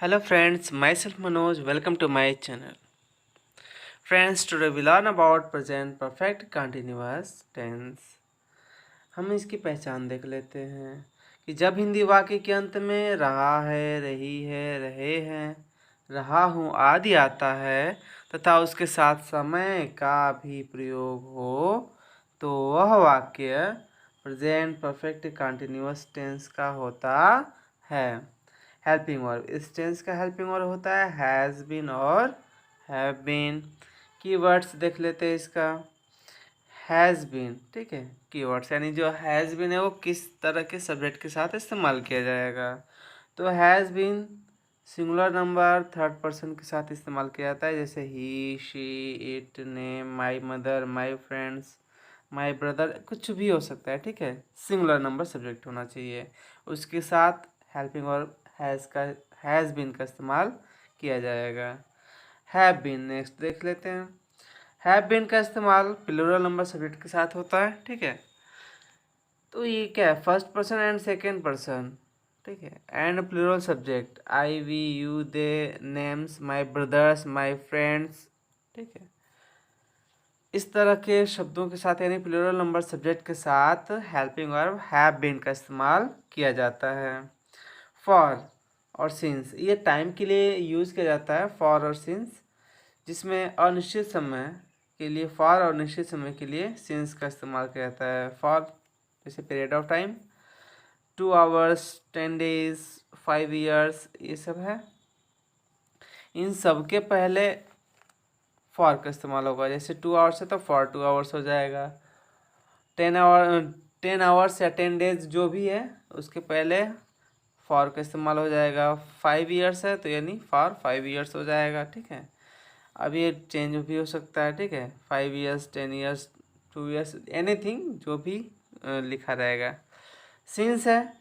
Hello friends, myself Manoj, welcome to my channel. Friends, today we learn about present perfect continuous tense. हम इसकी पहचान देख लेते हैं कि जब हिंदी वाक्य के अंत में रहा है, रही है, रहे हैं, रहा हूँ आदि आता है तथा उसके साथ समय का भी प्रयोग हो तो वह वाक्य प्रेजेंट परफेक्ट कंटिन्यूअस टेंस का होता है। हेल्पिंग वर्ब, इस टेंस का हेल्पिंग वर्ब होता है हैज़ बीन और हैव बीन। कीवर्ड्स देख लेते हैं इसका। हैज़ बीन, ठीक है, कीवर्ड्स यानी जो हैज़ बीन है वो किस तरह के सब्जेक्ट के साथ इस्तेमाल किया जाएगा। तो has been singular number third person के साथ इस्तेमाल किया जाता है, जैसे he, she, it, name, my mother, my friends, my brother, कुछ भी हो सकता है, ठीक है। सिंगुलर नंबर सब्जेक्ट होना चाहिए। उसके साथ हेल्पिंग वर्ब हैज़ बीन का इस्तेमाल किया जाएगा। हैव बीन नेक्स्ट देख लेते हैं। हैव बीन का इस्तेमाल प्लूरल नंबर सब्जेक्ट के साथ होता है, ठीक है। तो ये क्या है, first person and second person, ठीक है, and plural subject I, we, you, they, names, my brothers, my friends, ठीक है। इस तरह के शब्दों के साथ यानी प्लूरल नंबर सब्जेक्ट के साथ हेल्पिंग वर्ब हैव बीन का इस्तेमाल किया जाता है। फॉर और सिंस, ये टाइम के लिए यूज़ किया जाता है, फॉर और सिंस, जिसमें अनिश्चित समय के लिए फॉर और निश्चित समय के लिए सिंस का इस्तेमाल किया जाता है। फॉर जैसे period of time, 2 hours, 10 days, 5 years, ये सब है। इन सब के पहले फॉर का इस्तेमाल होगा, जैसे 2 आवर्स है तो फॉर 2 आवर्स हो जाएगा। 10 आवर्स या 10 डेज जो भी है उसके पहले फॉर का इस्तेमाल हो जाएगा। 5 ईयर्स है तो यानी फॉर 5 ईयर्स हो जाएगा, ठीक है। अब ये चेंज भी हो सकता है, ठीक है, 5 ईयर्स, 10 ईयर्स, 2 ईयर्स, एनीथिंग जो भी लिखा रहेगा। सिंस है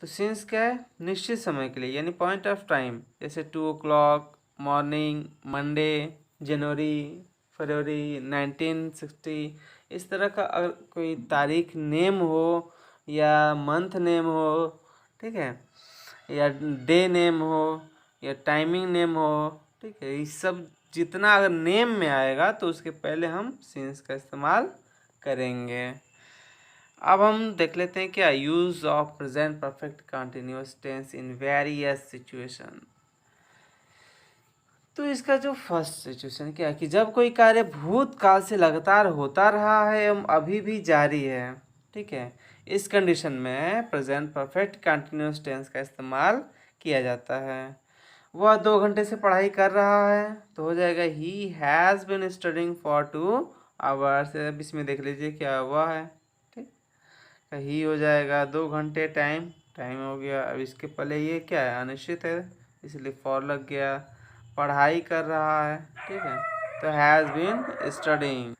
तो सिंस क्या है, निश्चित समय के लिए यानी पॉइंट ऑफ टाइम, जैसे 2 o'clock, मॉर्निंग, मंडे, जनवरी, फरवरी, 1960, इस तरह का अगर कोई तारीख नेम हो या मंथ नेम हो, ठीक है, या डे नेम हो या टाइमिंग नेम हो, ठीक है, ये सब जितना अगर नेम में आएगा तो उसके पहले हम सिंस का इस्तेमाल करेंगे। अब हम देख लेते हैं क्या use of present perfect continuous tense in various situation. तो इसका जो फर्स्ट सिचुएशन क्या है कि जब कोई कार्य भूतकाल से लगातार होता रहा है एवं अभी भी जारी है, ठीक है, इस कंडीशन में प्रेजेंट परफेक्ट कंटिन्यूअस टेंस का इस्तेमाल किया जाता है। वह 2 घंटे से पढ़ाई कर रहा है तो हो जाएगा he has been studying for 2 hours. अब इसमें देख लीजिए क्या हुआ है, ठीक, ही हो जाएगा, 2 घंटे टाइम, टाइम हो गया। अब इसके पहले ये क्या है, अनिश्चित है, इसलिए फॉर लग गया। पढ़ाई कर रहा है, ठीक है, तो हैज़ बीन स्टडिंग।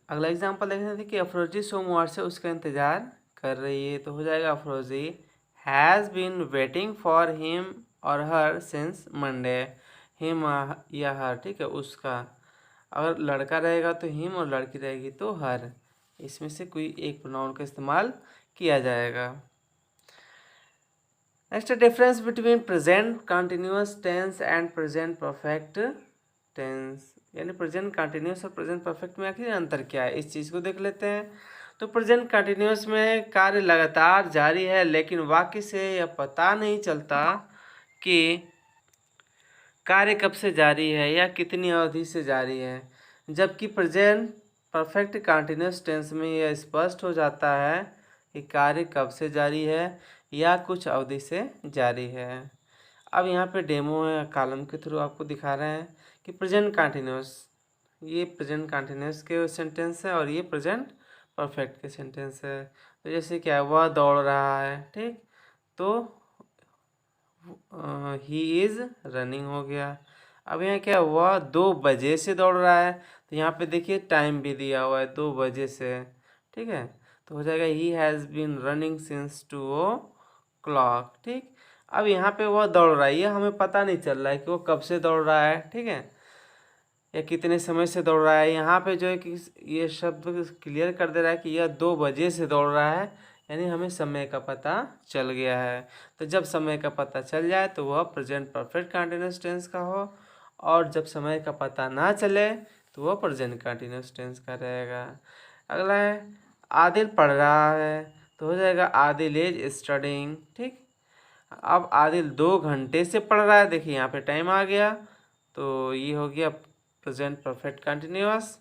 अगला एग्जांपल देखते थे कि अफरोजी सोमवार से उसका इंतज़ार कर रही है तो हो जाएगा अफरोजी has been waiting for him और हर सिंस मंडे। हिम या हर, ठीक है, उसका। अगर लड़का रहेगा तो हिम और लड़की रहेगी तो हर, इसमें से कोई एक प्रोनाउन का इस्तेमाल किया जाएगा। Next, difference between present continuous tense and present perfect tense, यानी प्रेजेंट कंटिन्यूअस और प्रेजेंट परफेक्ट में आखिर अंतर क्या है, इस चीज़ को देख लेते हैं। तो प्रेजेंट कंटिन्यूअस में कार्य लगातार जारी है लेकिन वाक्य से यह पता नहीं चलता कि कार्य कब से जारी है या कितनी अवधि से जारी है, जबकि प्रेजेंट परफेक्ट कंटिन्यूअस टेंस में यह स्पष्ट हो जाता है कि कार्य कब से जारी है या कुछ अवधि से जारी है। अब यहाँ पे डेमो है, कॉलम के थ्रू आपको दिखा रहे हैं कि प्रेजेंट कंटिन्यूअस, ये प्रेजेंट कंटिन्यूअस के सेंटेंस है और ये प्रेजेंट परफेक्ट के सेंटेंस है। तो जैसे क्या है, वह दौड़ रहा है, ठीक, तो ही इज़ रनिंग हो गया। अब यहाँ क्या, वह 2 बजे से दौड़ रहा है तो यहाँ पे देखिए टाइम भी दिया हुआ है 2 बजे से, ठीक है, तो हो जाएगा he has been running since 2 o'clock, ठीक। अब यहाँ पे वह दौड़ रहा है, ये हमें पता नहीं चल रहा है कि वो कब से दौड़ रहा है, ठीक है, या कितने समय से दौड़ रहा है। यहाँ पे जो है कि ये शब्द क्लियर कर दे रहा है कि यह 2 बजे से दौड़ रहा है यानी हमें समय का पता चल गया है। तो जब समय का पता चल जाए तो वह प्रेजेंट परफेक्ट कंटीन्यूअस टेंस का हो, और जब समय का पता ना चले तो वह प्रेजेंट कंटीन्यूअस टेंस का रहेगा। अगला है आदिल पढ़ रहा है, तो हो जाएगा आदिल इज स्टडिंग। ठीक, अब आदिल 2 घंटे से पढ़ रहा है, देखिए यहाँ पे टाइम आ गया, तो ये हो गया प्रेजेंट परफेक्ट कंटिन्यूअस।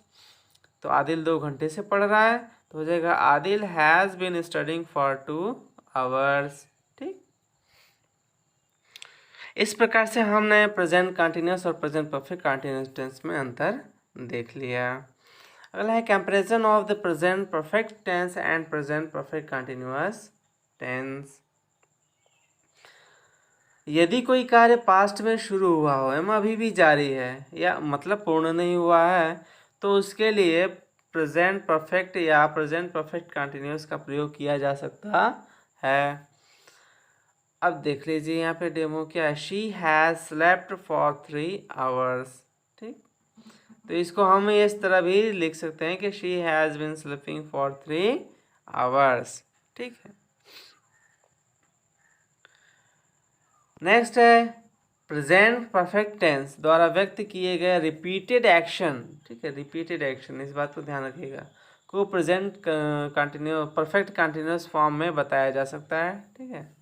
तो आदिल 2 घंटे से पढ़ रहा है, तो हो जाएगा Adil has been studying for 2 hours. ठीक, इस प्रकार से हमने प्रेजेंट कंटिन्यूअस और प्रेजेंट परफेक्ट कंटिन्यूअस टेंस में अंतर देख लिया। अगला है comparison of the present perfect tense and present perfect continuous tense. यदि कोई कार्य पास्ट में शुरू हुआ हो एवं अभी भी जारी है या मतलब पूर्ण नहीं हुआ है, तो उसके लिए प्रेजेंट परफेक्ट या प्रेजेंट परफेक्ट कंटिन्यूअस का प्रयोग किया जा सकता है। अब देख लीजिए यहाँ पे डेमो क्या है, she has slept for 3 hours. ठीक, तो इसको हम इस तरह भी लिख सकते हैं कि she has been sleeping for 3 hours. ठीक है, नेक्स्ट है प्रेजेंट परफेक्ट टेंस द्वारा व्यक्त किए गए रिपीटेड एक्शन। ठीक है, रिपीटेड एक्शन, इस बात को ध्यान रखिएगा, को प्रेजेंट परफेक्ट कंटिन्यूअस फॉर्म में बताया जा सकता है। ठीक है,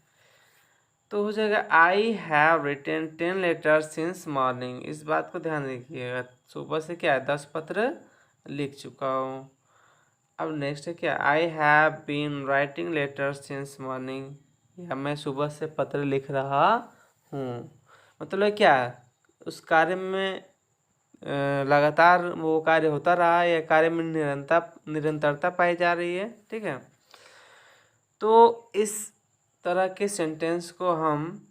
तो हो जाएगा I have written 10 letters since morning. इस बात को ध्यान रखिएगा, सुबह से क्या है 10 पत्र लिख चुका हूँ। अब नेक्स्ट है क्या, I have been writing letters since morning, या मैं सुबह से पत्र लिख रहा हूँ। मतलब क्या उस कार्य में लगातार वो कार्य होता रहा है या कार्य में निरंतरता पाई जा रही है। ठीक है, तो इस तरह के सेंटेंस को हम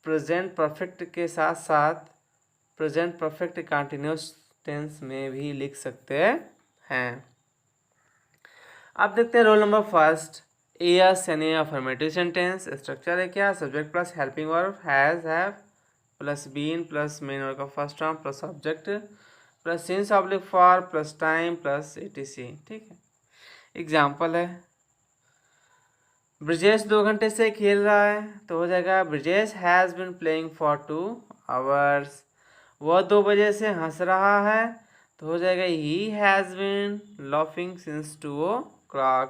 प्रेजेंट परफेक्ट के साथ साथ प्रेजेंट परफेक्ट कंटिन्यूअस टेंस में भी लिख सकते हैं। अब देखते हैं रोल नंबर फर्स्ट, यस यानी अफर्मेटिव सेंटेंस। स्ट्रक्चर है क्या, subject plus helping verb, has have plus been plus main verb का first term plus subject plus since oblique for plus time plus etc। ठीक है, एग्जाम्पल है ब्रिजेश 2 घंटे से खेल रहा है, तो हो जाएगा Brijesh has been playing for 2 hours. वह 2 बजे से हंस रहा है, तो हो जाएगा he has been laughing since 2 o'clock।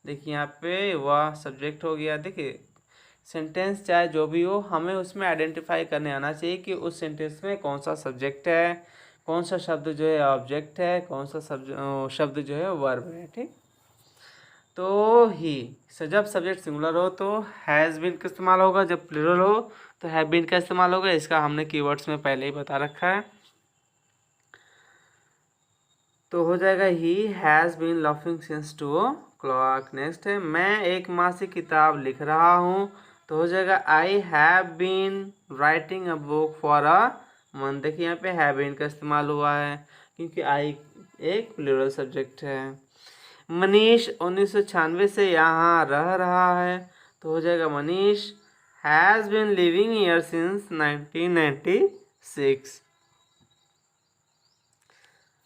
देखिए यहाँ पे वह सब्जेक्ट हो गया। देखिए सेंटेंस चाहे जो भी हो, हमें उसमें आइडेंटिफाई करने आना चाहिए कि उस सेंटेंस में कौन सा सब्जेक्ट है, कौन सा शब्द जो है ऑब्जेक्ट है, कौन सा शब्द जो है वर्ब है। ठीक, तो ही जब सब्जेक्ट सिंगुलर हो तो हैज़ बीन का इस्तेमाल होगा, जब प्लूरल हो तो हैव बीन का इस्तेमाल होगा। इसका हमने कीवर्ड्स में पहले ही बता रखा है। तो हो जाएगा he has been laughing since 2 o'clock। Next है मैं एक मासिक किताब लिख रहा हूँ, तो हो जाएगा I have been writing a book for a month. देखिए यहाँ पे हैव बीन का इस्तेमाल हुआ है क्योंकि आई एक प्लूरल सब्जेक्ट है। मनीष 1996 से यहाँ रह रहा है, तो हो जाएगा Manish has been living here since 1996।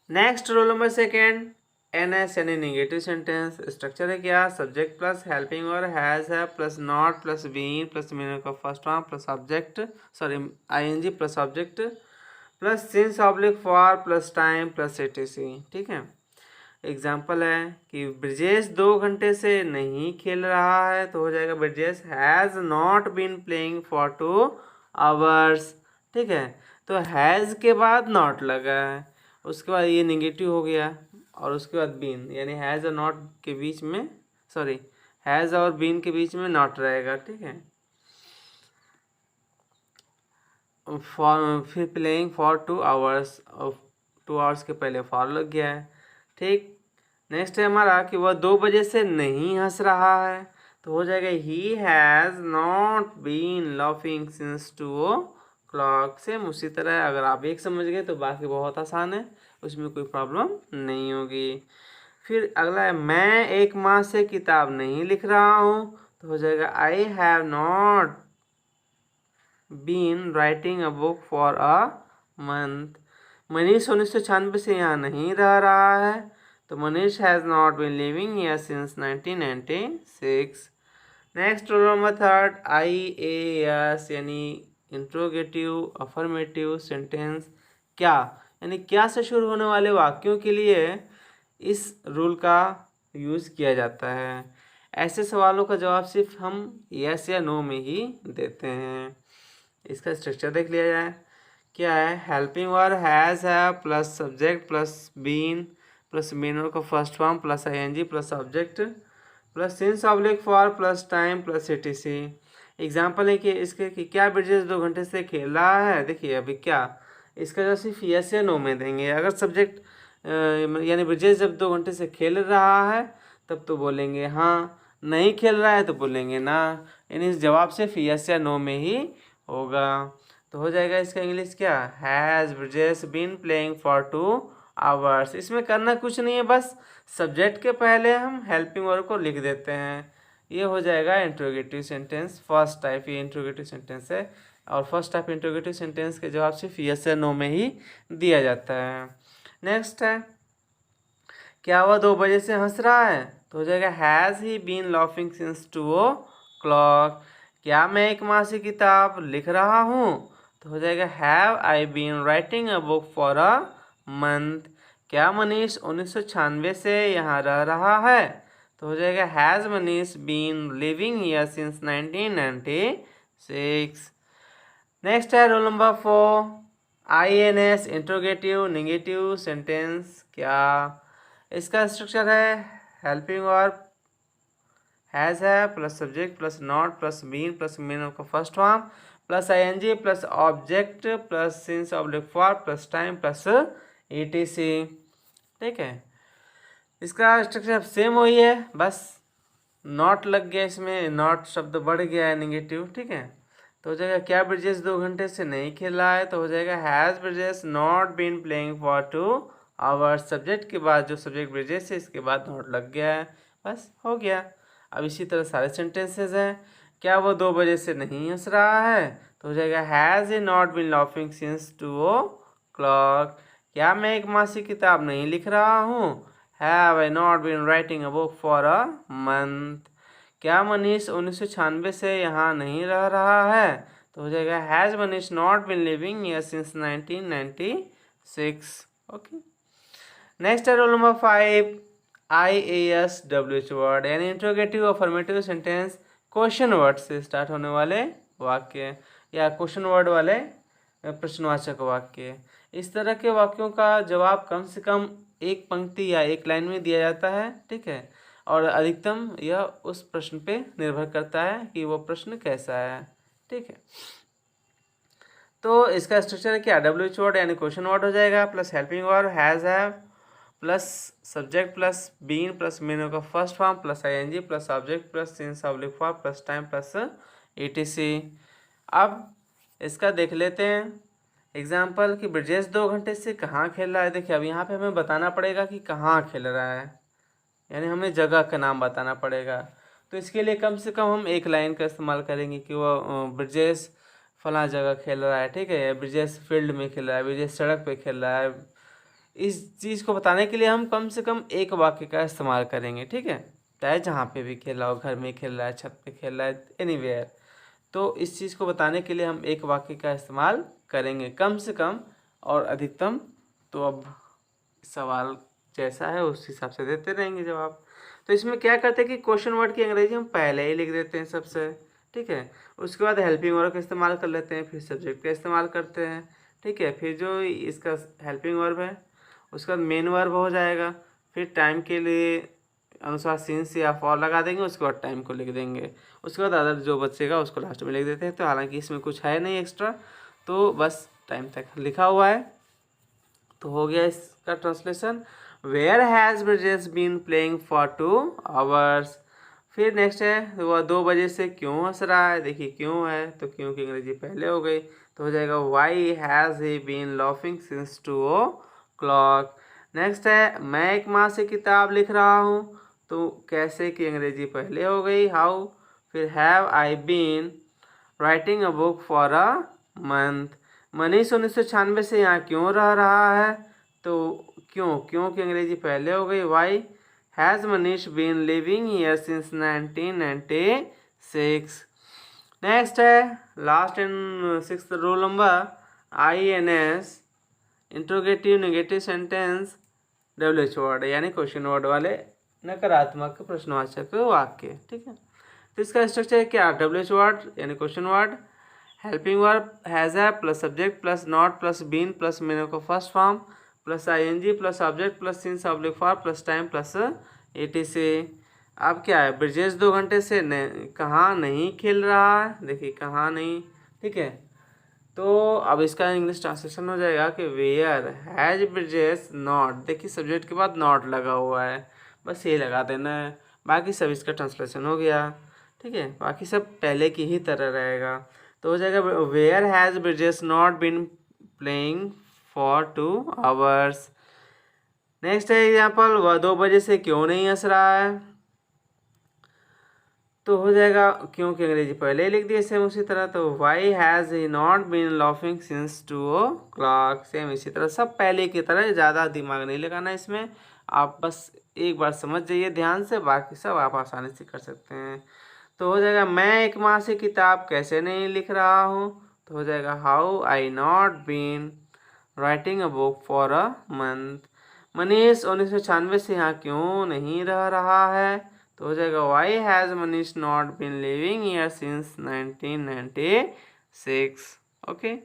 Next roll number second, NS यानी नेगेटिव सेंटेंस। स्ट्रक्चर है क्या, सब्जेक्ट प्लस हेल्पिंग और हैज़ है plus not plus been plus mean का first form plus object ING plus object plus since oblique for plus time plus etc। ठीक है, example है कि ब्रिजेश 2 घंटे से नहीं खेल रहा है, तो हो जाएगा Brijesh has not been playing for 2 hours. ठीक है, तो हैज़ के बाद नॉट लगा है, उसके बाद ये निगेटिव हो गया, और उसके बाद बीन यानी हैज़ और नॉट के बीच में हैज़ और बीन के बीच में नॉट रहेगा। ठीक है, फिर प्लेइंग फॉर 2 आवर्स, और 2 आवर्स के पहले फॉर लग गया है। ठीक, नेक्स्ट है हमारा कि वह 2 बजे से नहीं हंस रहा है, तो हो जाएगा he has not been laughing since 2 o'clock। Same उसी तरह अगर आप एक समझ गए तो बाकी बहुत आसान है, उसमें कोई प्रॉब्लम नहीं होगी। फिर अगला है मैं एक माह से किताब नहीं लिख रहा हूँ, तो हो जाएगा I have not been writing a book for a month. Manish 1996 से यहाँ नहीं रह रहा है, तो Manish has not been living here since 1996। Next roll number third, IAS यानी इंट्रोगेटिव अफर्मेटिव सेंटेंस। क्या यानी क्या से शुरू होने वाले वाक्यों के लिए इस रूल का यूज़ किया जाता है। ऐसे सवालों का जवाब सिर्फ हम यस या नो में ही देते हैं। इसका स्ट्रक्चर देख लिया जाए। क्या है, हेल्पिंग वर्ब हैज़ है plus subject plus been plus main का first form plus ING plus object plus since oblique for plus time plus etc। Example है कि इसके कि क्या ब्रिजेश 2 घंटे से खेल रहा है। देखिए अभी क्या, इसका जो सिर्फ यस या नो में देंगे। अगर सब्जेक्ट यानी ब्रिजेश जब 2 घंटे से खेल रहा है तब तो बोलेंगे हाँ, नहीं खेल रहा है तो बोलेंगे ना। यानी इस जवाब सिर्फ यस या नो में ही होगा। तो हो जाएगा इसका इंग्लिश क्या, has Brijesh been playing for 2 hours. इसमें करना कुछ नहीं है, बस सब्जेक्ट के पहले हम हेल्पिंग वर्ब को लिख देते हैं। ये हो जाएगा इंट्रोगेटिव सेंटेंस फर्स्ट टाइप। ये इंट्रोगेटिव सेंटेंस है और फर्स्ट टाइप इंट्रोगेटिव सेंटेंस के जवाब सिर्फ यस या नो में ही दिया जाता है। नेक्स्ट है, क्या वह 2 बजे से हंस रहा है। तो हो जाएगा has he been laughing since 2 o'clock। क्या मैं एक मासिक किताब लिख रहा हूँ। तो हो जाएगा have I been writing a book for a month. क्या मनीष 1996 से यहाँ रह रहा है। तो हो जाएगा has Manish been living here since 1996। Next है roll number 4, INS interrogative negative sentence. क्या इसका स्ट्रक्चर है, हेल्पिंग वर्ब हैज़ है plus subject plus not plus been plus main का first form plus ING plus object plus since oblique for plus time plus etc। ठीक है, इसका structure same वही है, बस नॉट लग गया, इसमें नॉट शब्द बढ़ गया है नेगेटिव। ठीक है, तो हो जाएगा क्या ब्रिजेश 2 घंटे से नहीं खेला है। तो हो जाएगा has Brijesh not been playing for 2 hours. Subject के बाद जो सब्जेक्ट ब्रिजेश है इसके बाद नॉट लग गया है, बस हो गया। अब इसी तरह सारे सेंटेंसेस हैं। क्या वो 2 बजे से नहीं हंस रहा है। तो हो जाएगा has he not been laughing since 2 o'clock। क्या मैं एक मासिक किताब नहीं लिख रहा हूँ। Have I not been writing a book for a month. क्या मनीष 1996 से यहाँ नहीं रह रहा है। तो हो जाएगा has Manish not been living here since 1996। Okay, next है रोल नंबर 5, IASWH वर्ड यानी interrogative affirmative sentence. Question word से स्टार्ट होने वाले वाक्य या क्वेश्चन वर्ड वाले प्रश्नवाचक वाक्य। इस तरह के वाक्यों का जवाब कम से कम एक पंक्ति या एक लाइन में दिया जाता है। ठीक है, और अधिकतम यह उस प्रश्न पे निर्भर करता है कि वो प्रश्न कैसा है। ठीक है, तो इसका स्ट्रक्चर क्या, WH वर्ड यानी क्वेश्चन वर्ड हो जाएगा plus helping verb has have plus subject plus been plus main का first form plus ING plus object plus since oblique form plus time plus etc। अब इसका देख लेते हैं एग्जाम्पल कि ब्रिजेश 2 घंटे से कहाँ खेल रहा है। देखिए अब यहाँ पे हमें बताना पड़ेगा कि कहाँ खेल रहा है, यानी हमें जगह का नाम बताना पड़ेगा। तो इसके लिए कम से कम हम एक लाइन का इस्तेमाल करेंगे कि वो ब्रिजेश फला जगह खेल रहा है। ठीक है, ब्रिजेश फील्ड में खेल रहा है, ब्रिजेश सड़क पे खेल रहा है। इस चीज़ को बताने के लिए हम कम से कम एक वाक्य का इस्तेमाल करेंगे। ठीक है, चाहे जहाँ पे भी खेल रहा हो, घर में खेल रहा है, छत पे खेल रहा है, एनीवेयर। तो इस चीज़ को बताने के लिए हम एक वाक्य का इस्तेमाल करेंगे कम से कम, और अधिकतम तो अब सवाल जैसा है उस हिसाब से देते रहेंगे जवाब। तो इसमें क्या करते हैं कि क्वेश्चन वर्ड की अंग्रेजी हम पहले ही लिख देते हैं सबसे। ठीक है, उसके बाद हेल्पिंग वर्ब का इस्तेमाल कर लेते हैं, फिर सब्जेक्ट का इस्तेमाल करते हैं। ठीक है, फिर जो इसका हेल्पिंग वर्ब है उसके बाद मेन वर्ब हो जाएगा, फिर टाइम के लिए अनुसार सिंस या फॉर लगा देंगे, उसके बाद टाइम को लिख देंगे, उसके बाद अदर जो बचेगा उसको लास्ट में लिख देते हैं। तो हालांकि इसमें कुछ है नहीं एक्स्ट्रा, तो बस टाइम तक लिखा हुआ है। तो हो गया इसका translation, where has Brijesh been playing for 2 hours. फिर नेक्स्ट है वह 2 बजे से क्यों हंस रहा है। देखिए क्यों है तो क्यों की अंग्रेजी पहले हो गई, तो हो जाएगा why has he been laughing since 2 o'clock। Next है मैं एक माह से किताब लिख रहा हूँ, तो कैसे की अंग्रेजी पहले हो गई, हाउ। फिर have I been writing a book for a month. Manish 1996 से यहाँ क्यों रह रहा है, तो क्यों की अंग्रेजी पहले हो गई। Why has Manish been living here since 1996। Next है last and sixth rule number INS interrogative negative sentence WH word यानी क्वेश्चन वर्ड वाले नकारात्मक प्रश्नवाचक वाक्य। ठीक है, तो इसका स्ट्रक्चर है क्या, WH वर्ड यानी question word, helping verb has है plus subject plus not plus been plus meaning का first form plus ING plus object plus since oblique for plus time plus ETC। अब क्या है, ब्रजेश 2 घंटे से कहाँ नहीं खेल रहा है, देखिए कहाँ नहीं। ठीक है, तो अब इसका इंग्लिश ट्रांसलेशन हो जाएगा कि वेयर हैज ब्रजेश नॉट, देखिए सब्जेक्ट के बाद नॉट लगा हुआ है, बस ये लगा देना है, बाकी सब इसका ट्रांसलेशन हो गया। ठीक है, बाकी सब पहले की ही तरह रहेगा। तो हो जाएगा where has Brajesh not been playing for 2 hours. Next है एग्जाम्पल, वह 2 बजे से क्यों नहीं हंस रहा है, तो हो जाएगा क्योंकि अंग्रेजी पहले ही लिख दिए सेम उसी तरह। तो why has he not been laughing since 2 o'clock, same इसी तरह सब पहले की तरह, ज़्यादा दिमाग नहीं लगाना इसमें, आप बस एक बार समझ जाइए ध्यान से, बाकी सब आप आसानी से कर सकते हैं। तो हो जाएगा मैं एक माह से किताब कैसे नहीं लिख रहा हूँ, तो हो जाएगा how I not been writing a book for a month. Manish 1996 से यहाँ क्यों नहीं रह रहा है, तो हो जाएगा why has Manish not been living here since 1996। Okay,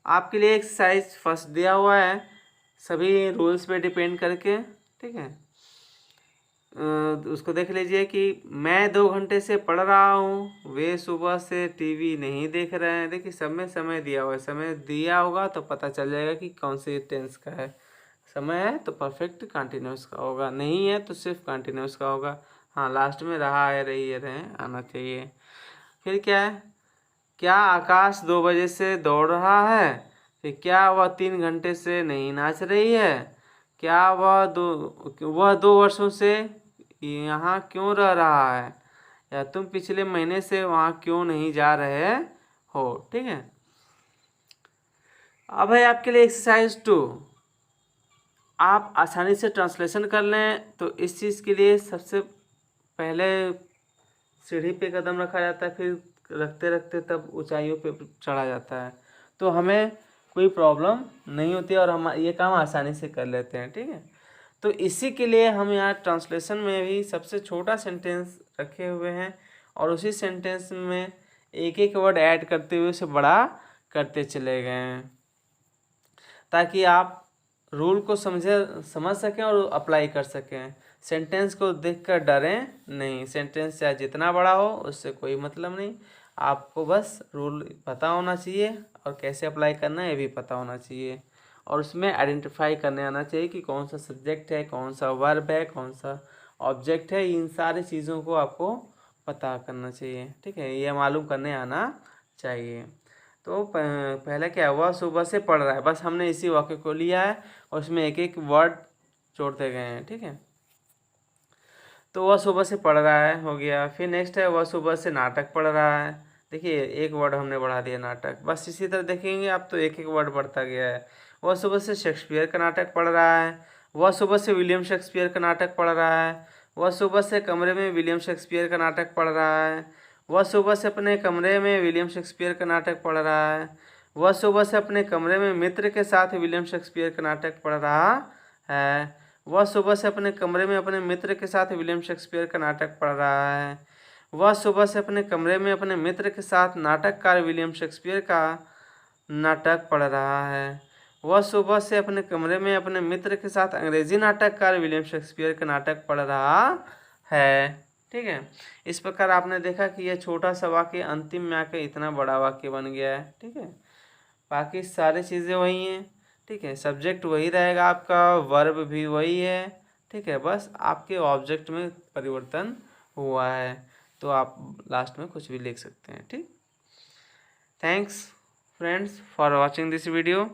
आपके लिए एक्सरसाइज फर्स्ट दिया हुआ है सभी रूल्स पे डिपेंड करके। ठीक है, उसको देख लीजिए कि मैं 2 घंटे से पढ़ रहा हूँ, वे सुबह से टीवी नहीं देख रहे हैं। देखिए सब में समय दिया हुआ है, समय दिया होगा तो पता चल जाएगा कि कौन से टेंस का है। समय है तो परफेक्ट कंटिन्यूस का होगा, नहीं है तो सिर्फ कंटिन्यूस का होगा। हाँ, लास्ट में रहा है रही है रहे आना चाहिए। फिर क्या है, क्या आकाश 2 बजे से दौड़ रहा है, फिर क्या वह 3 घंटे से नहीं नाच रही है, क्या वह 2 वर्षों से यहाँ क्यों रह रहा है, या तुम पिछले महीने से वहाँ क्यों नहीं जा रहे हो। ठीक है, अब है आपके लिए एक्सरसाइज 2, आप आसानी से ट्रांसलेशन कर लें। तो इस चीज़ के लिए सबसे पहले सीढ़ी पे कदम रखा जाता है, फिर रखते रखते तब ऊंचाइयों पे चढ़ा जाता है, तो हमें कोई प्रॉब्लम नहीं होती और हम ये काम आसानी से कर लेते हैं। ठीक है, तो इसी के लिए हम यहाँ ट्रांसलेशन में भी सबसे छोटा सेंटेंस रखे हुए हैं और उसी सेंटेंस में एक एक वर्ड ऐड करते हुए उसे बड़ा करते चले गए हैं, ताकि आप रूल को समझ सकें और अप्लाई कर सकें। सेंटेंस को देखकर डरें नहीं, सेंटेंस चाहे जितना बड़ा हो उससे कोई मतलब नहीं, आपको बस रूल पता होना चाहिए और कैसे अप्लाई करना है ये भी पता होना चाहिए, और उसमें आइडेंटिफाई करने आना चाहिए कि कौन सा सब्जेक्ट है, कौन सा वर्ब है, कौन सा ऑब्जेक्ट है, इन सारी चीज़ों को आपको पता करना चाहिए। ठीक है, ये मालूम करने आना चाहिए। तो पहले क्या हुआ, सुबह से पढ़ रहा है, बस हमने इसी वाक्य को लिया है और उसमें एक एक वर्ड जोड़ते गए हैं। ठीक है, तो वह सुबह से पढ़ रहा है हो गया। फिर नेक्स्ट है वह सुबह से नाटक पढ़ रहा है, देखिए एक वर्ड हमने बढ़ा दिया नाटक, बस इसी तरह देखेंगे आप तो एक एक वर्ड बढ़ता गया है। वह सुबह से शेक्सपियर का नाटक पढ़ रहा है, वह सुबह से विलियम शेक्सपियर का नाटक पढ़ रहा है, वह सुबह से कमरे में विलियम शेक्सपियर का नाटक पढ़ रहा है, वह सुबह से अपने कमरे में विलियम शेक्सपियर का नाटक पढ़ रहा है, वह सुबह से अपने कमरे में मित्र के साथ विलियम शेक्सपियर का नाटक पढ़ रहा है, वह सुबह से अपने कमरे में अपने मित्र के साथ विलियम शेक्सपियर का नाटक पढ़ रहा है, वह सुबह से अपने कमरे में अपने मित्र के साथ नाटककार विलियम शेक्सपियर का नाटक पढ़ रहा है, वह सुबह से अपने कमरे में अपने मित्र के साथ अंग्रेजी नाटककार विलियम शेक्सपियर का नाटक पढ़ रहा है। ठीक है, इस प्रकार आपने देखा कि यह छोटा सा वाक्य अंतिम में आकर इतना बड़ा वाक्य बन गया है। ठीक है, बाकी सारी चीज़ें वही हैं। ठीक है, सब्जेक्ट वही रहेगा आपका, वर्ब भी वही है। ठीक है, बस आपके ऑब्जेक्ट में परिवर्तन हुआ है, तो आप लास्ट में कुछ भी लिख सकते हैं। ठीक, thanks friends for watching this video.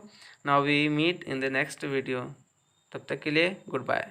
Now we meet in the next video, तब तक के लिए गुड बाय।